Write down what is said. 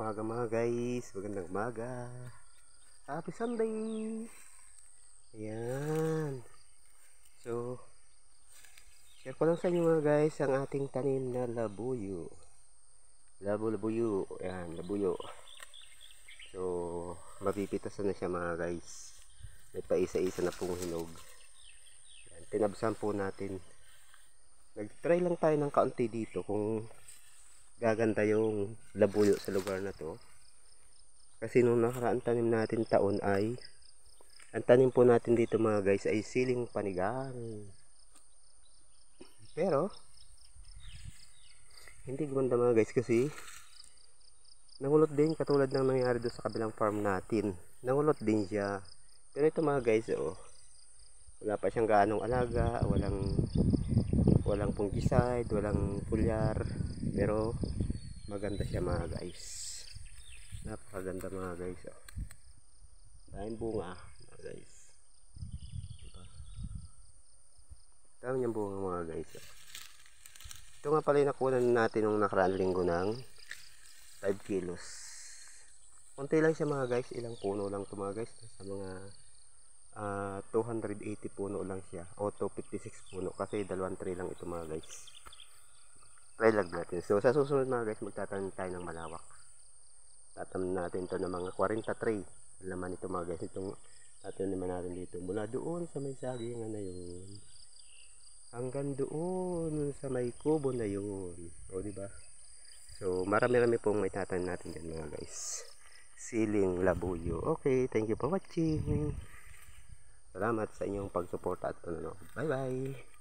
umaga mga guys, magandang umaga. Happy Sunday. Ayan. So, share ko lang sa inyo mga guys ang ating tanim na labuyo. Labuyo. Ayan, labuyo. So, mapipitasan na siya mga guys. May paisa-isa na pong hinog. Ayan, tinabsan po natin. Nag-try lang tayo ng kaunti dito kung gaganda yung labuyo sa lugar na to. Kasi nung nakaraan tanim natin taon ay ang tanim po natin dito mga guys ay siling panigang. Pero hindi gumanda mga guys kasi nangulot din katulad ng nangyari doon sa kabilang farm natin. Nangulot din siya. Pero ito mga guys, wala pa siyang gaanong alaga, walang fungicide, walang foliar, pero maganda siya mga guys. Napakaganda mga guys. Dahil bunga mga guys. Dami niyang bunga mga guys. Ito nga pala yung nakuha natin nung nakaraan linggo ng 5 kilos. Kunti lang siya mga guys. Ilang puno lang ito mga guys. Sa mga 280 puno lang siya. O 256 puno. Kasi 2-3 lang ito mga guys. Try lang natin. So sa susunod mga guys, magtatanim tayo ng malawak. Tatanim natin ito ng mga 40 tray. Laman ito mga guys. Itong tatanim natin dito. Mula doon sa may sagingan na yun. Hanggang doon sa may kubo na yun. O diba? So marami-rami pong may tatanim natin dyan mga guys. Siling labuyo. Okay, thank you for watching. Salamat sa inyong pagsuporta at panonood. Bye bye.